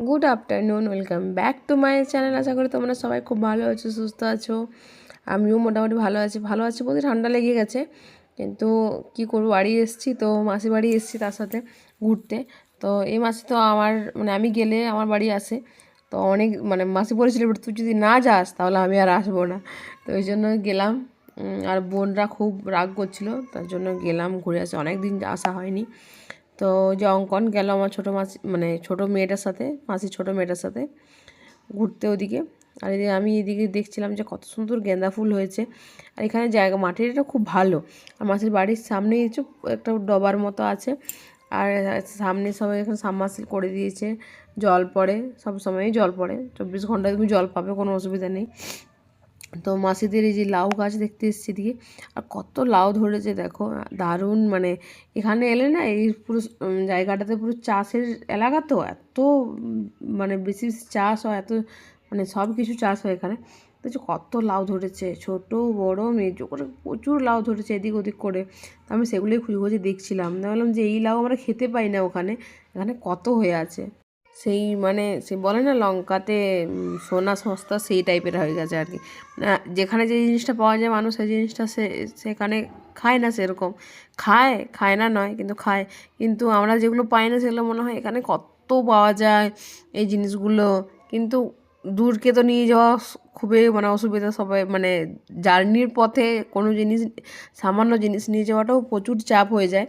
Good afternoon, welcome back to my channel. আশা করি তোমরা সবাই খুব ভালো আছো, সুস্থ আছো। আমিও মোটামুটি ভালো আছি বলতে ঠান্ডা লেগে গেছে, কিন্তু কি করবো, বাড়ি এসেছি তো, মাসি বাড়ি এসেছি তার সাথে ঘুরতে। তো এই মাসে তো আমার আমি গেলে আমার বাড়ি আসে, তো অনেক মাসি বলেছিল তুই যদি না যাস তাহলে আমি আর আসবো না। তো ওই জন্য গেলাম। আর বোনরা খুব রাগ করছিল, তার জন্য গেলাম ঘুরে আসে, অনেক দিন আসা হয়নি। তো যে অঙ্কন গেল আমার ছোটো মাসি ছোটো মেয়েটার সাথে, মাসির ছোটো মেয়েটার সাথে ঘুরতে ওদিকে। আর এদিকে আমি এদিকে দেখছিলাম যে কত সুন্দর গেঁদা ফুল হয়েছে। আর এখানে জায়গা মাটিটা খুব ভালো। আর মাসির বাড়ির সামনেই একটা ডবার মতো আছে। আর সামনে সবাই এখানে সাবমার্সিবল করে দিয়েছে, জল পড়ে, সব সময়ই জল পড়ে, 24 ঘন্টায় তুমি জল পাবে, কোনো অসুবিধা নেই। তো মাসিদের এই যে লাউ গাছ দেখতে এসেছি দিকে, আর কত লাউ ধরেছে দেখো, দারুণ। এখানে এলে না, এই পুরো জায়গাটাতে পুরো চাষের এলাকা, তো এত বেশি চাষ হয়, এত সব কিছু চাষ হয় এখানে। দেখছো কত লাউ ধরেছে, ছোট বড় মেজো করে প্রচুর লাউ ধরেছে এদিক ওদিক করে। তো আমি সেগুলোই খুঁজে খুঁজে দেখছিলাম, দেখলাম যে এই লাউ আমরা খেতে পাই না ওখানে, এখানে কত হয়ে আছে। সেই সে বলে না লঙ্কাতে সোনা সস্তা, সেই টাইপের হয়ে গেছে আর কি। যেখানে যে জিনিসটা পাওয়া যায় মানুষ সেই জিনিসটা সেখানে খায় না, সেরকম খায় না নয়, কিন্তু খায়। কিন্তু আমরা যেগুলো পাই না সেগুলো মনে হয় এখানে কত পাওয়া যায় এই জিনিসগুলো। কিন্তু দূরকে তো নিয়ে যাওয়া খুবই অসুবিধা। সবাই জার্নির পথে কোনো জিনিস, সামান্য জিনিস নিয়ে যাওয়াটাও প্রচুর চাপ হয়ে যায়।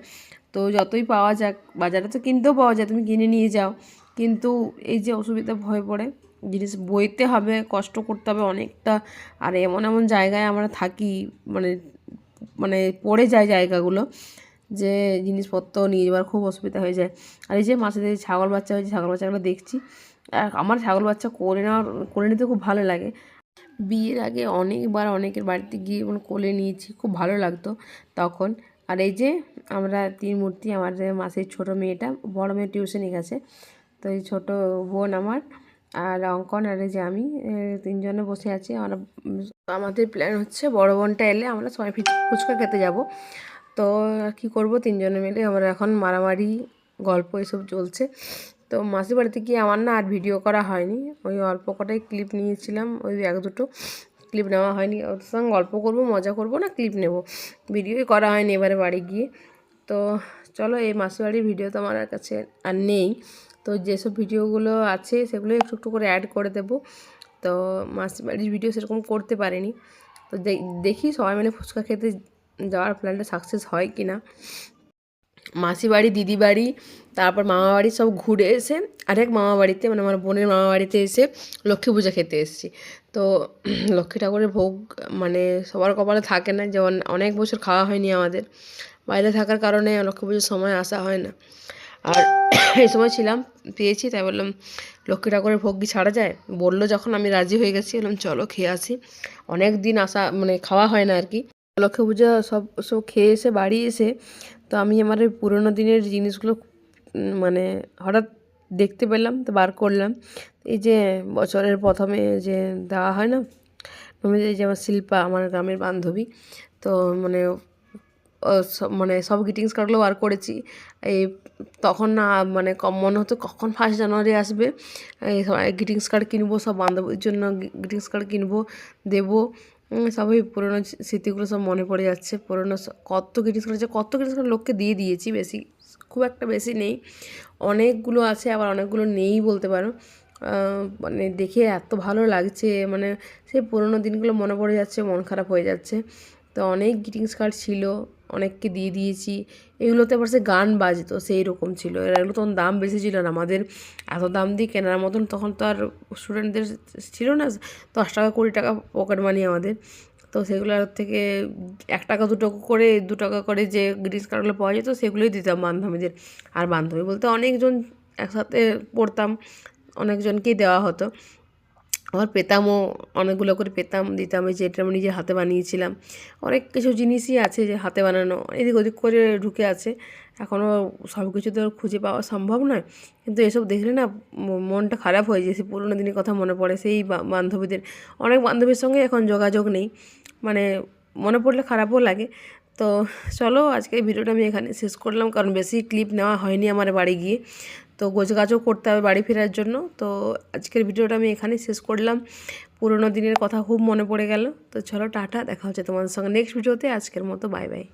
তো যতই পাওয়া যাক, বাজারে তো কিনতেও পাওয়া যায়, তুমি কিনে নিয়ে যাও, কিন্তু এই যে অসুবিধা ভয় পড়ে, জিনিস বইতে হবে, কষ্ট করতে হবে অনেকটা। আর এমন এমন জায়গায় আমরা থাকি, মানে মানে পড়ে যায় জায়গাগুলো, যে জিনিসপত্র নিয়ে যাওয়ার খুব অসুবিধা হয়ে যায়। আর এই যে মাসিদের ছাগল বাচ্চা হয়েছে, ছাগল বাচ্চাগুলো দেখছি। আর আমার ছাগল বাচ্চা করে নিতে খুব ভালো লাগে। বিয়ের আগে অনেকবার অনেকের বাড়িতে গিয়ে কোলে নিয়েছি, খুব ভালো লাগতো তখন। আর এই যে আমরা তিন মূর্তি, আমার মাসির ছোটো মেয়েটা, বড় মেয়ে টিউশনে গেছে, তো এই ছোটো বোন আমার, আর অঙ্কন, আর এই যে আমি, তিনজনে বসে আছি। আমাদের প্ল্যান হচ্ছে বড় বোনটা এলে আমরা সবাই ফুচকা খেতে যাব। তো কী করবো, তিনজনে মিলে আমরা এখন মারামারি গল্প এসব চলছে। তো মাসির বাড়িতে গিয়ে আমার না আর ভিডিও করা হয়নি, ওই অল্প কটাই ক্লিপ নিয়েছিলাম, ওই এক দুটো ক্লিপ নেওয়া হয়নি। ওর সঙ্গে গল্প করবো, মজা করবো না ক্লিপ নেব, ভিডিওই করা হয়নি এবারে বাড়ি গিয়ে। তো চলো, এই মাসির বাড়ির ভিডিও তো আমার কাছে আর নেই, তো যেসব ভিডিওগুলো আছে সেগুলো একটু একটু করে অ্যাড করে দেবো। তো মাসির বাড়ির ভিডিও সেরকম করতে পারিনি। তো দেখি সবাই মিলে ফুচকা খেতে যাওয়ার প্ল্যানটা সাকসেস হয় কি না। মাসি বাড়ি, দিদি বাড়ি, তারপর মামা বাড়ি সব ঘুরে এসে আরেক মামা বাড়িতে, আমার বোনের মামা বাড়িতে এসে লক্ষ্মী পূজা খেতে এসেছি। তো লক্ষ্মী ঠাকুরের ভোগ সবার কপালে থাকে না, যেমন অনেক বছর খাওয়া হয়নি আমাদের, বাইরে থাকার কারণে লক্ষ্মী পুজোর সময় আসা হয় না। আর এই সময় ছিলাম, পেয়েছি, তাই বললাম লক্ষ্মী ঠাকুরের ভোগ কি ছাড়া যায়। বললো যখন, আমি রাজি হয়ে গেছি, বললাম চলো খেয়ে আসি। অনেক দিন আসা খাওয়া হয় না আর কি। লক্ষ্মী পূজা সব সব খেয়ে এসে বাড়ি এসে, তো আমি আমার ওই পুরোনো দিনের জিনিসগুলো হঠাৎ দেখতে পেলাম, তো বার করলাম। এই যে বছরের প্রথমে যে দেওয়া হয় না, এই যে আমার শিল্পা, আমার গ্রামের বান্ধবী, তো সব গ্রিটিংস কার্ডগুলো বার করেছি। এই তখন না মনে হতো কখন 1 জানুয়ারি আসবে, এই গ্রিটিংস কার্ড কিনবো, সব বান্ধবীর জন্য গ্রিটিংস কার্ড কিনবো, দেবো। সবই পুরোনো স্মৃতিগুলো সব মনে পড়ে যাচ্ছে। পুরোনো কত গ্রিটিংস কার্ড আছে, কত গ্রিটিংস কার্ড লোককে দিয়ে দিয়েছি, বেশি খুব একটা বেশি নেই, অনেকগুলো আছে, আবার অনেকগুলো নেই বলতে পারো। দেখে এত ভালো লাগছে, সেই পুরোনো দিনগুলো মনে পড়ে যাচ্ছে, মন খারাপ হয়ে যাচ্ছে। তো অনেক গ্রিটিংস কার্ড ছিল, অনেককে দিয়ে দিয়েছি। এগুলোতে আবার সে গান বাজতো, সেই রকম ছিল। এগুলো তখন দাম বেশি ছিল না, আমাদের এত দাম দিয়ে কেনার মতন তখন তো আর স্টুডেন্টদের ছিল না, 10 টাকা 20 টাকা পকেট মানি আমাদের। তো সেগুলোর থেকে 1 টাকা 2 টাকা করে, 2 টাকা করে যে গ্রিটিংস কার্ডগুলো পাওয়া যেত সেগুলোই দিতাম বান্ধবীদের। আর বান্ধবী বলতে অনেকজন একসাথে পড়তাম, অনেকজনকেই দেওয়া হতো। আবার পেতামও, অনেকগুলো করে পেতাম, দিতাম। এই যে এটা আমি নিজের হাতে বানিয়েছিলাম। অনেক কিছু জিনিসই আছে যে হাতে বানানো, এদিক ওদিক করে ঢুকে আছে, এখনও সব কিছু তো খুঁজে পাওয়া সম্ভব নয়। কিন্তু এসব দেখলে না মনটা খারাপ হয়ে যায়, সেই পুরোনো দিনের কথা মনে পড়ে, সেই বান্ধবীদের। অনেক বান্ধবীর সঙ্গে এখন যোগাযোগ নেই, মনে পড়লে খারাপও লাগে। তো চলো, আজকে ভিডিওটা আমি এখানে শেষ করলাম, কারণ বেশি ক্লিপ নেওয়া হয়নি আমার বাড়ি গিয়ে। তো গোছগাছও করতে হবে বাড়ি ফেরার জন্য। তো আজকের ভিডিওটা আমি এখানেই শেষ করলাম। পুরোনো দিনের কথা খুব মনে পড়ে গেল। তো চলো টাটা, দেখা হচ্ছে তোমাদের সঙ্গে নেক্সট ভিডিওতে। আজকের মতো বাই বাই।